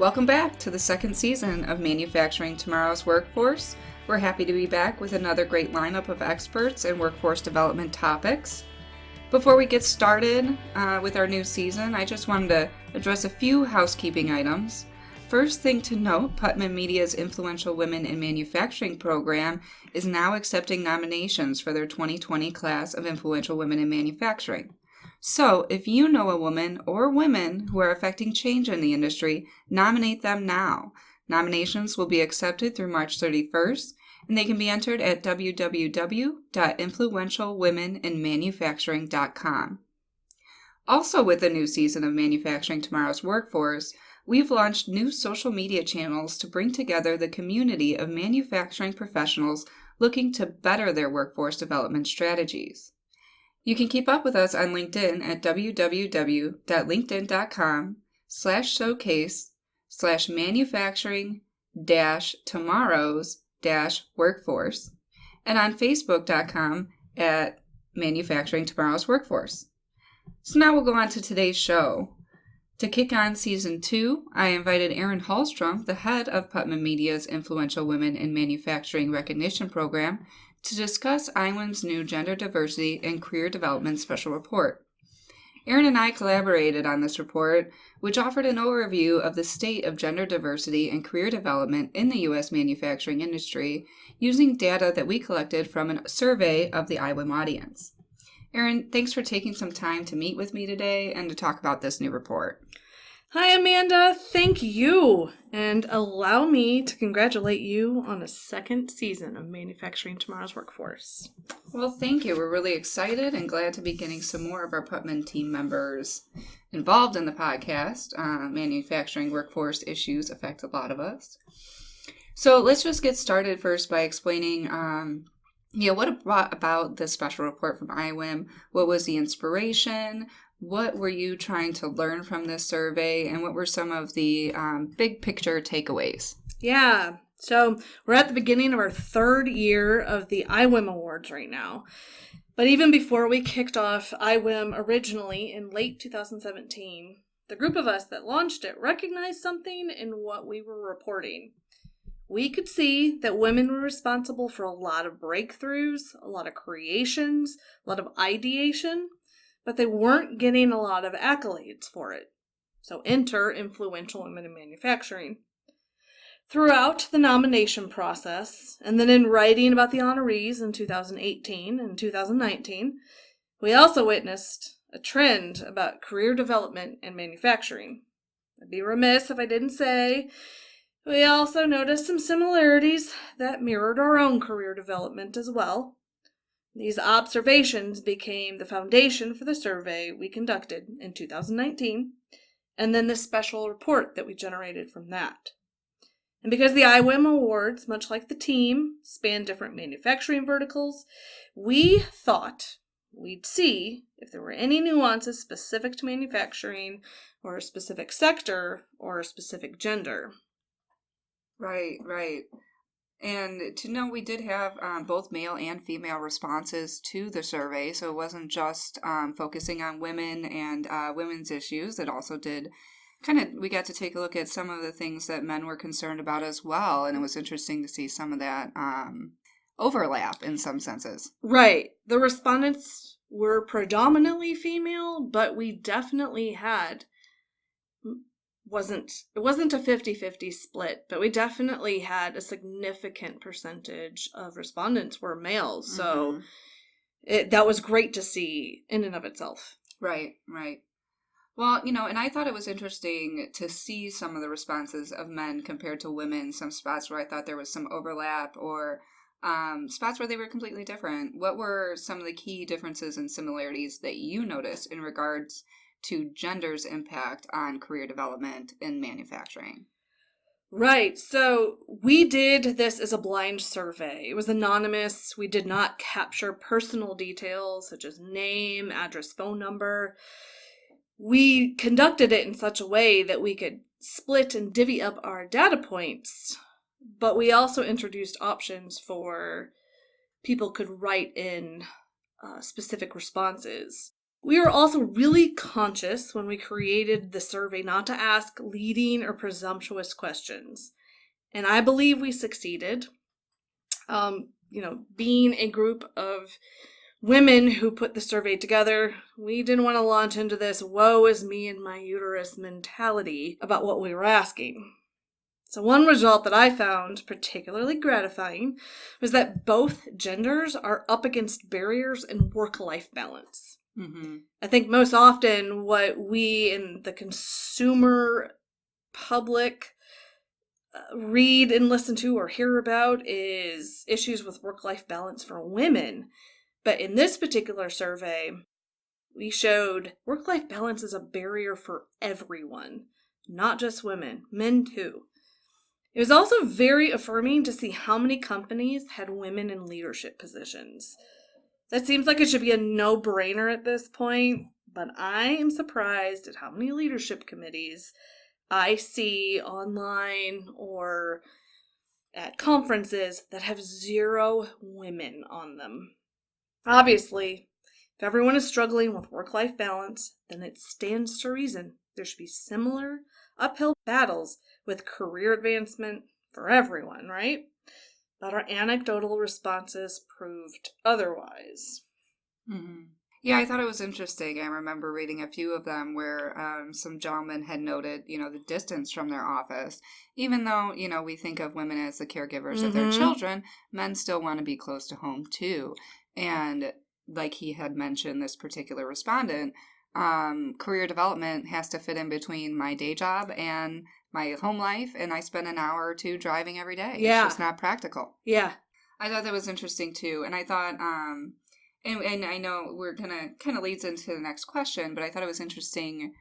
Welcome back to the second season of Manufacturing Tomorrow's Workforce. We're happy to be back with another great lineup of experts and workforce development topics. Before we get started with our new season, I just wanted to address a few housekeeping items. First thing to note, Putman Media's Influential Women in Manufacturing program is now accepting nominations for their 2020 class of Influential Women in Manufacturing. So, if you know a woman or women who are affecting change in the industry, nominate them now. Nominations will be accepted through March 31st, and they can be entered at www.influentialwomeninmanufacturing.com. Also with the new season of Manufacturing Tomorrow's Workforce, we've launched new social media channels to bring together the community of manufacturing professionals looking to better their workforce development strategies. You can keep up with us on LinkedIn at www.linkedin.com/showcase/manufacturing-tomorrows-workforce and on Facebook.com at Manufacturing Tomorrow's Workforce. So now we'll go on to today's show. To kick on Season 2, I invited Erin Hallstrom, the head of Putman Media's Influential Women in Manufacturing Recognition Program, to discuss IWIM's new Gender Diversity and Career Development Special Report. Erin and I collaborated on this report, which offered an overview of the state of gender diversity and career development in the U.S. manufacturing industry using data that we collected from a survey of the IWIM audience. Erin, thanks for taking some time to meet with me today and to talk about this new report. Hi, Amanda. Thank you. And allow me to congratulate you on a second season of Manufacturing Tomorrow's Workforce. Well, thank you. We're really excited and glad to be getting some more of our Putman team members involved in the podcast. Manufacturing workforce issues affect a lot of us. So let's just get started first by explaining what brought about this special report from IWIM. What was the inspiration? What were you trying to learn from this survey, and what were some of the big picture takeaways? Yeah, so we're at the beginning of our third year of the IWIM Awards right now. But even before we kicked off IWIM originally in late 2017, the group of us that launched it recognized something in what we were reporting. We could see that women were responsible for a lot of breakthroughs, a lot of creations, a lot of ideation, but they weren't getting a lot of accolades for it. So enter Influential Women in Manufacturing. Throughout the nomination process, and then in writing about the honorees in 2018 and 2019, we also witnessed a trend about career development in manufacturing. I'd be remiss if I didn't say we also noticed some similarities that mirrored our own career development as well. These observations became the foundation for the survey we conducted in 2019, and then the special report that we generated from that. And because the IWIM Awards, much like the team, span different manufacturing verticals, we thought we'd see if there were any nuances specific to manufacturing or a specific sector or a specific gender. Right. And to know we did have both male and female responses to the survey, so it wasn't just focusing on women and women's issues. It also did we got to take a look at some of the things that men were concerned about as well, and it was interesting to see some of that overlap in some senses. Right. The respondents were predominantly female, but we definitely had it wasn't a 50-50 split, but we definitely had a significant percentage of respondents were males. So that was great to see in and of itself. Right. Well, and I thought it was interesting to see some of the responses of men compared to women, some spots where I thought there was some overlap or spots where they were completely different. What were some of the key differences and similarities that you noticed in regards to gender's impact on career development in manufacturing? Right. So we did this as a blind survey. It was anonymous. We did not capture personal details such as name, address, phone number. We conducted it in such a way that we could split and divvy up our data points, but we also introduced options for people could write in specific responses. We were also really conscious when we created the survey not to ask leading or presumptuous questions. And I believe we succeeded. Being a group of women who put the survey together, we didn't want to launch into this woe is me and my uterus mentality about what we were asking. So one result that I found particularly gratifying was that both genders are up against barriers in work-life balance. Mm-hmm. I think most often what we in the consumer public read and listen to or hear about is issues with work-life balance for women. But in this particular survey, we showed work-life balance is a barrier for everyone, not just women, men too. It was also very affirming to see how many companies had women in leadership positions. That seems like it should be a no-brainer at this point, but I am surprised at how many leadership committees I see online or at conferences that have 0 women on them. Obviously, if everyone is struggling with work-life balance, then it stands to reason there should be similar uphill battles with career advancement for everyone, right? But our anecdotal responses proved otherwise. Mm-hmm. Yeah, I thought it was interesting. I remember reading a few of them where some gentlemen had noted, the distance from their office. Even though, we think of women as the caregivers of their children, men still want to be close to home too. And like he had mentioned, this particular respondent, career development has to fit in between my day job and my home life, and I spend an hour or 2 driving every day. Yeah. It's just not practical. Yeah. I thought that was interesting too. And I thought, and I know we're gonna kind of leads into the next question, but I thought it was interesting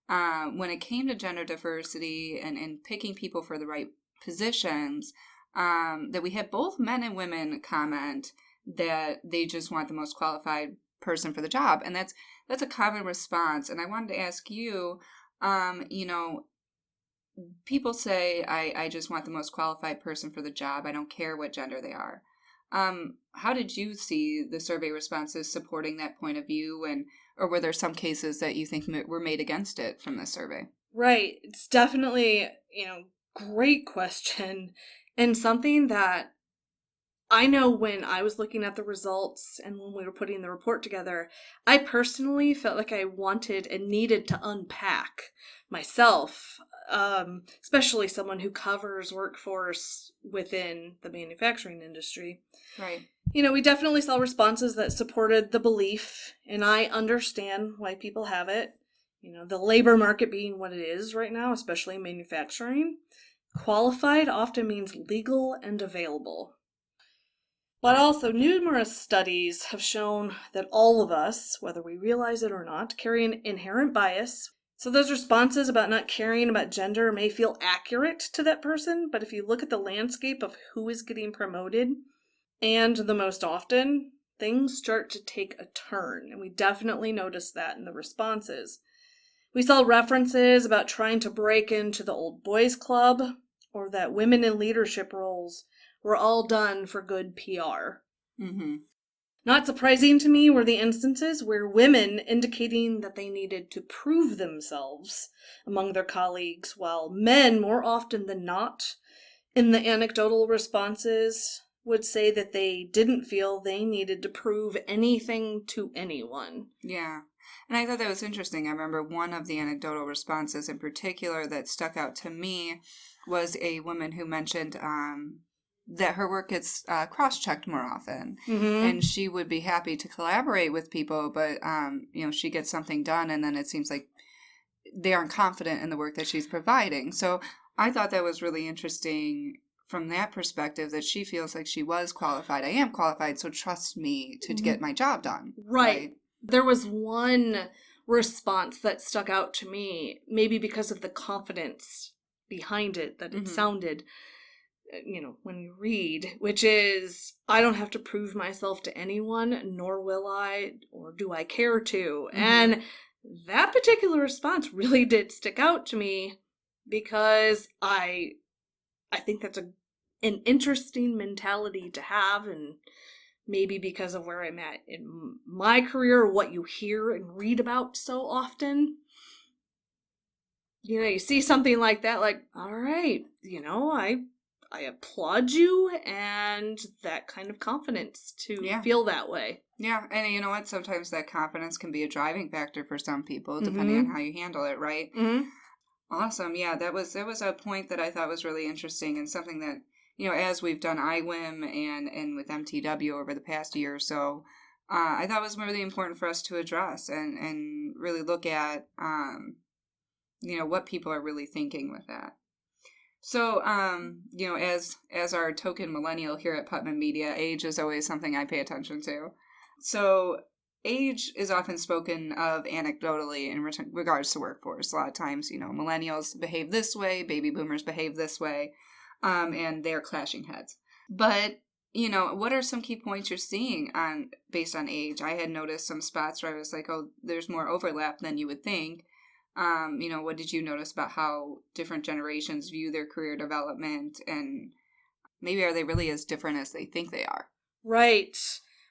when it came to gender diversity and picking people for the right positions, that we had both men and women comment that they just want the most qualified person for the job. And that's a common response. And I wanted to ask you, people say, I just want the most qualified person for the job. I don't care what gender they are. How did you see the survey responses supporting that point of view, or were there some cases that you think were made against it from this survey? Right. It's definitely, great question, and something that I know when I was looking at the results and when we were putting the report together, I personally felt like I wanted and needed to unpack myself, especially someone who covers workforce within the manufacturing industry. Right. We definitely saw responses that supported the belief, and I understand why people have it. The labor market being what it is right now, especially in manufacturing, qualified often means legal and available. But also, numerous studies have shown that all of us, whether we realize it or not, carry an inherent bias. So those responses about not caring about gender may feel accurate to that person, but if you look at the landscape of who is getting promoted, and the most often, things start to take a turn, and we definitely noticed that in the responses. We saw references about trying to break into the old boys club, or that women in leadership roles were all done for good PR. Mm-hmm. Not surprising to me were the instances where women indicating that they needed to prove themselves among their colleagues, while men, more often than not, in the anecdotal responses, would say that they didn't feel they needed to prove anything to anyone. Yeah. And I thought that was interesting. I remember one of the anecdotal responses in particular that stuck out to me was a woman who mentioned that her work gets cross-checked more often. Mm-hmm. And she would be happy to collaborate with people, but, she gets something done and then it seems like they aren't confident in the work that she's providing. So I thought that was really interesting from that perspective, that she feels like she was qualified. I am qualified, so trust me to get my job done. Right. There was one response that stuck out to me, maybe because of the confidence behind it, that it sounded, when you read, which is, I don't have to prove myself to anyone, nor will I, or do I care to. Mm-hmm. And that particular response really did stick out to me, because I think that's an interesting mentality to have, and maybe because of where I'm at in my career, what you hear and read about so often. You know, you see something like that, like, all right, you know, I applaud you, and that kind of confidence to feel that way. Yeah, and you know what? Sometimes that confidence can be a driving factor for some people, depending on how you handle it, right? Mm-hmm. Awesome. Yeah, that was a point that I thought was really interesting, and something that, you know, as we've done IWIM and with MTW over the past year or so, I thought was really important for us to address and really look at, you know, what people are really thinking with that. So, you know, as our token millennial here at Putman Media, age is always something I pay attention to. So, age is often spoken of anecdotally in regards to workforce. A lot of times, you know, millennials behave this way, baby boomers behave this way, and they're clashing heads. But, you know, what are some key points you're seeing based on age? I had noticed some spots where I was like, oh, there's more overlap than you would think. You know, what did you notice about how different generations view their career development, and maybe are they really as different as they think they are? Right.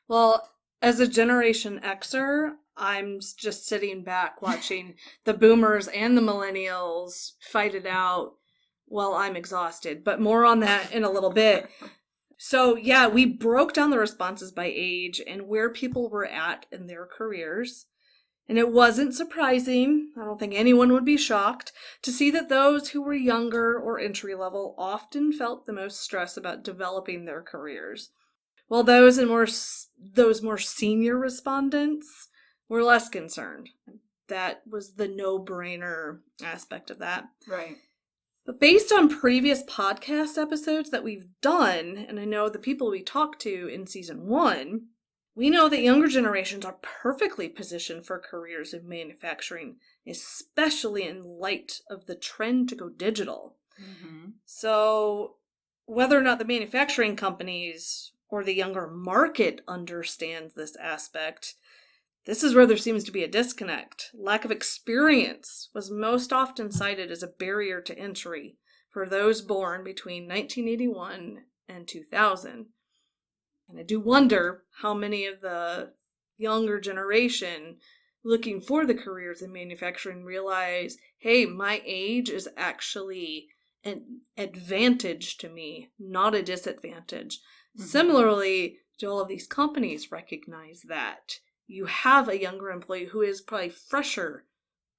Well, as a Generation Xer, I'm just sitting back watching the boomers and the millennials fight it out while I'm exhausted, but more on that in a little bit. So, yeah, we broke down the responses by age and where people were at in their careers. And it wasn't surprising, I don't think anyone would be shocked, to see that those who were younger or entry level often felt the most stress about developing their careers, while those more senior respondents were less concerned. That was the no-brainer aspect of that. Right. But based on previous podcast episodes that we've done, and I know the people we talked to in season 1, we know that younger generations are perfectly positioned for careers in manufacturing, especially in light of the trend to go digital. Mm-hmm. So whether or not the manufacturing companies or the younger market understands this aspect, this is where there seems to be a disconnect. Lack of experience was most often cited as a barrier to entry for those born between 1981 and 2000. And I do wonder how many of the younger generation looking for the careers in manufacturing realize, hey, my age is actually an advantage to me, not a disadvantage. Mm-hmm. Similarly, do all of these companies recognize that you have a younger employee who is probably fresher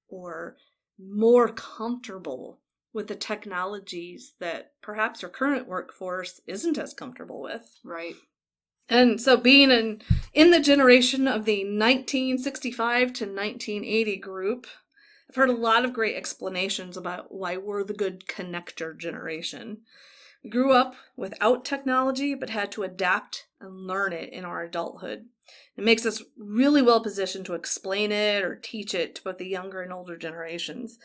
or more comfortable with the technologies that perhaps your current workforce isn't as comfortable with? Right. And so being in the generation of the 1965 to 1980 group, I've heard a lot of great explanations about why we're the good connector generation. We grew up without technology, but had to adapt and learn it in our adulthood. It makes us really well positioned to explain it or teach it to both the younger and older generations.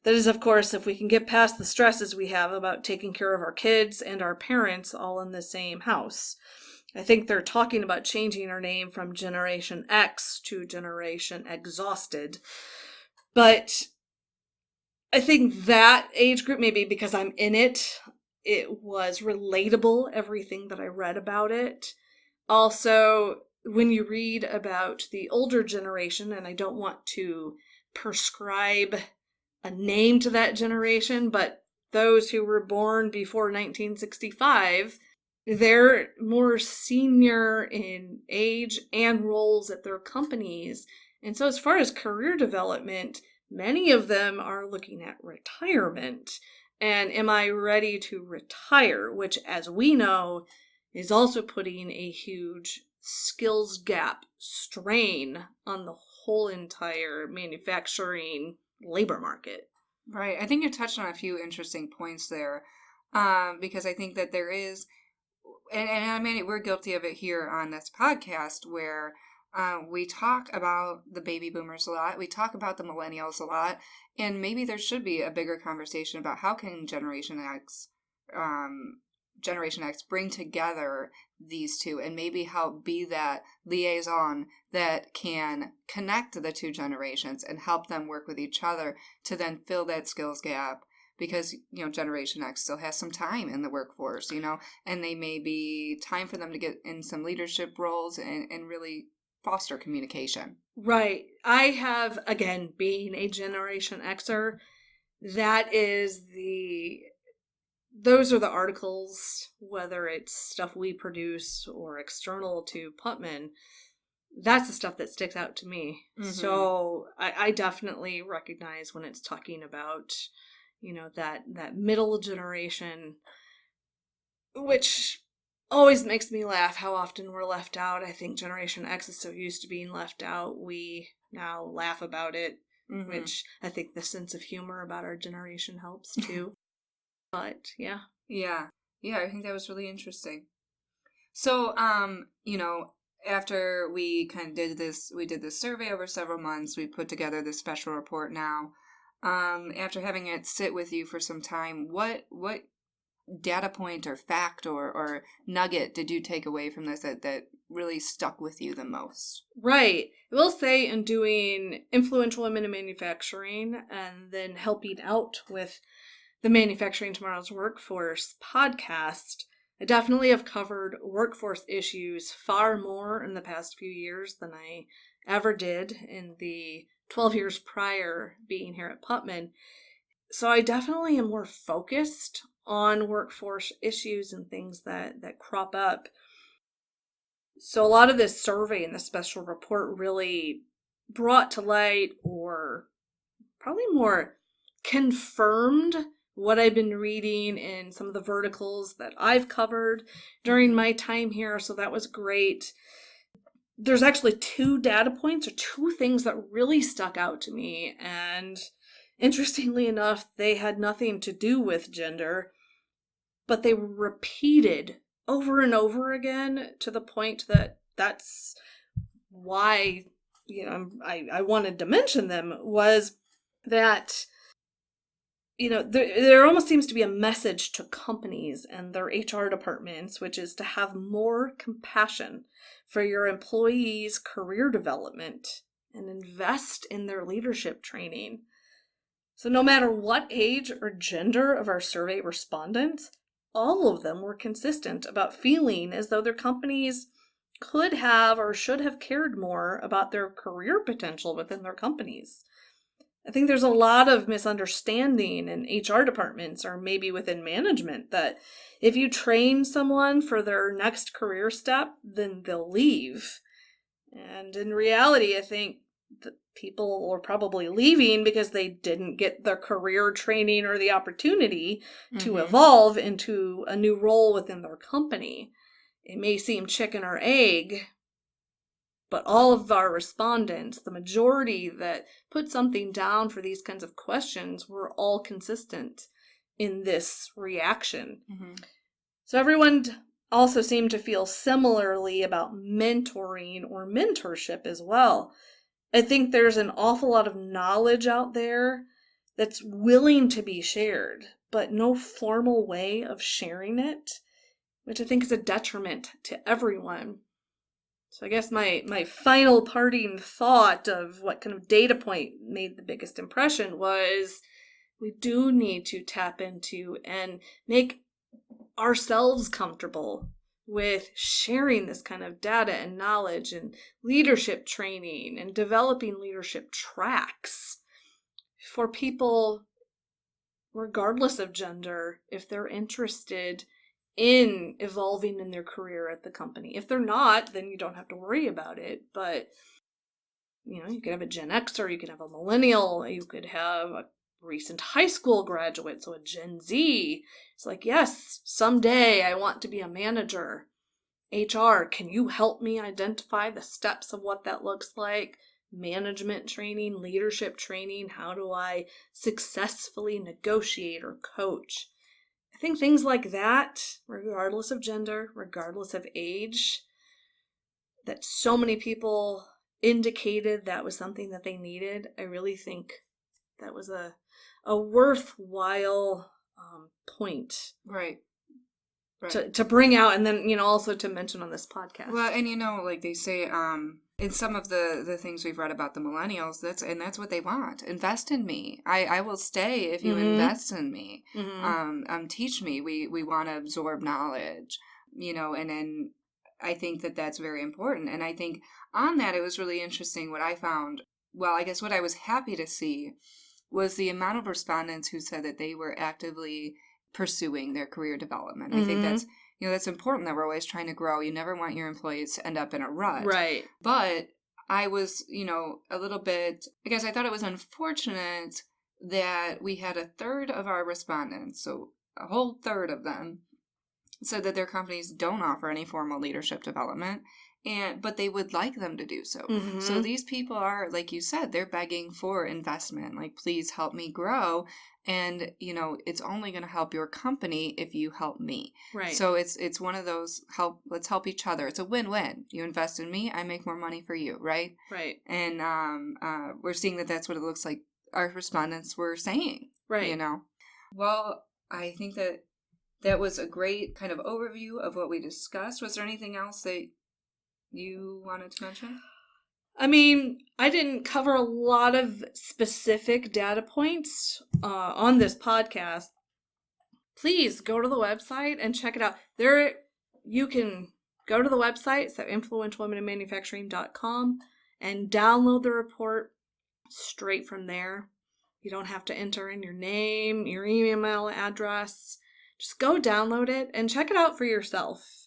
That is, of course, if we can get past the stresses we have about taking care of our kids and our parents all in the same house. I think they're talking about changing our name from Generation X to Generation Exhausted. But I think that age group, maybe because I'm in it, it was relatable, everything that I read about it. Also, when you read about the older generation, and I don't want to prescribe a name to that generation, but those who were born before 1965, they're more senior in age and roles at their companies. And so as far as career development, many of them are looking at retirement. And am I ready to retire? Which, as we know, is also putting a huge skills gap strain on the whole entire manufacturing labor market. Right. I think you touched on a few interesting points there, because I think that there is, and I mean, we're guilty of it here on this podcast, where we talk about the baby boomers a lot, we talk about the millennials a lot, and maybe there should be a bigger conversation about how can Generation X bring together these two and maybe help be that liaison that can connect the two generations and help them work with each other to then fill that skills gap because, Generation X still has some time in the workforce, and they may be time for them to get in some leadership roles and really foster communication. Right. I have, again, being a Generation Xer, those are the articles, whether it's stuff we produce or external to Putman, that's the stuff that sticks out to me. Mm-hmm. So I definitely recognize when it's talking about, that middle generation, which always makes me laugh how often we're left out. I think Generation X is so used to being left out, we now laugh about it, mm-hmm. which I think the sense of humor about our generation helps too. But yeah. Yeah, I think that was really interesting. So, after we kind of did this survey over several months, we put together this special report now. After having it sit with you for some time, what data point or fact or nugget did you take away from this that really stuck with you the most? Right. I will say, in doing Influential Women in Manufacturing and then helping out with the Manufacturing Tomorrow's Workforce podcast, I definitely have covered workforce issues far more in the past few years than I ever did in the 12 years prior being here at Putman. So I definitely am more focused on workforce issues and things that crop up. So a lot of this survey and the special report really brought to light, or probably more confirmed, what I've been reading in some of the verticals that I've covered during my time here. So that was great. There's actually 2 data points or 2 things that really stuck out to me. And interestingly enough, they had nothing to do with gender, but they were repeated over and over again to the point that that's why, I wanted to mention them, was that there almost seems to be a message to companies and their HR departments, which is to have more compassion for your employees' career development and invest in their leadership training. So no matter what age or gender of our survey respondents, all of them were consistent about feeling as though their companies could have or should have cared more about their career potential within their companies. I think there's a lot of misunderstanding in HR departments or maybe within management that if you train someone for their next career step, then they'll leave. And in reality, I think that people are probably leaving because they didn't get the career training or the opportunity to evolve into a new role within their company. It may seem chicken or egg, but all of our respondents, the majority that put something down for these kinds of questions, were all consistent in this reaction. Mm-hmm. So everyone also seemed to feel similarly about mentoring or mentorship as well. I think there's an awful lot of knowledge out there that's willing to be shared, but no formal way of sharing it, which I think is a detriment to everyone. So I guess my final parting thought of what kind of data point made the biggest impression was we do need to tap into and make ourselves comfortable with sharing this kind of data and knowledge and leadership training and developing leadership tracks for people, regardless of gender, if they're interested in evolving in their career at the company. If they're not, then you don't have to worry about it. But, you could have a Gen Xer, you could have a millennial, you could have a recent high school graduate, so a Gen Z. It's like, yes, someday I want to be a manager. HR, can you help me identify the steps of what that looks like? Management training, leadership training, how do I successfully negotiate or coach? I think things like that, regardless of gender, regardless of age, that so many people indicated that was something that they needed. I really think that was a worthwhile point. Right. To bring out, and then, also to mention on this podcast. Well, and like they say, in some of the things we've read about the millennials, that's what they want. Invest in me. I will stay if you invest in me. Teach me. We want to absorb knowledge, and then I think that's very important. And I think on that, it was really interesting what I found. Well, I guess what I was happy to see was the amount of respondents who said that they were actively pursuing their career development. I think that's important, that we're always trying to grow. You never want your employees to end up in a rut. Right. But I was, a little bit, I guess I thought it was unfortunate that we had a third of our respondents, so a whole third of them, said that their companies don't offer any formal leadership development, but they would like them to do so. So these people are, like you said, they're begging for investment, like, please help me grow. And, it's only going to help your company if you help me. Right. So it's one of those, let's help each other. It's a win-win. You invest in me, I make more money for you, right? Right. And we're seeing that that's what it looks like our respondents were saying. Right. Well, I think that was a great kind of overview of what we discussed. Was there anything else that you wanted to mention? I mean, I didn't cover a lot of specific data points on this podcast. Please go to the website and check it out. You can go to the website, so influentialwomeninmanufacturing.com, and download the report straight from there. You don't have to enter in your name, your email address. Just go download it and check it out for yourself.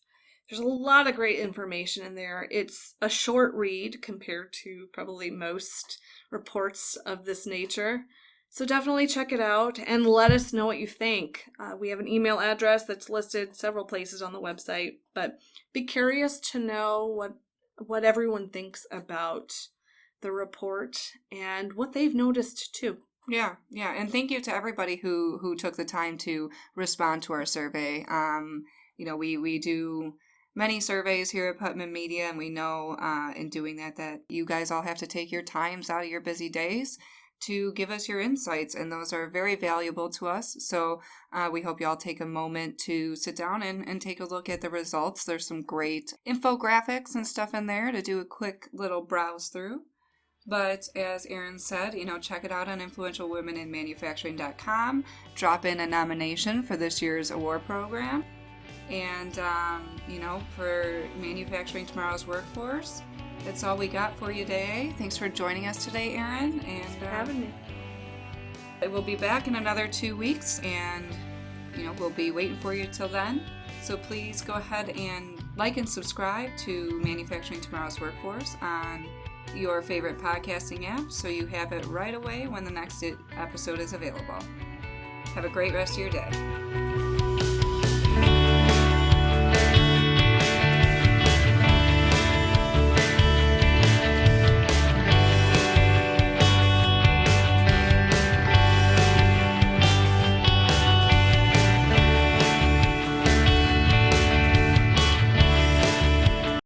There's a lot of great information in there. It's a short read compared to probably most reports of this nature. So definitely check it out and let us know what you think. We have an email address that's listed several places on the website, but be curious to know what everyone thinks about the report and what they've noticed too. Yeah. And thank you to everybody who took the time to respond to our survey. We do many surveys here at Putman Media, and we know in doing that you guys all have to take your times out of your busy days to give us your insights, and those are very valuable to us. So we hope you all take a moment to sit down and take a look at the results. There's some great infographics and stuff in there to do a quick little browse through. But as Erin said, check it out on influentialwomeninmanufacturing.com. Drop in a nomination for this year's award program. And, for Manufacturing Tomorrow's Workforce, that's all we got for you today. Thanks for joining us today, Erin. Thanks for having me. We'll be back in another 2 weeks, and, we'll be waiting for you till then. So please go ahead and like and subscribe to Manufacturing Tomorrow's Workforce on your favorite podcasting app so you have it right away when the next episode is available. Have a great rest of your day.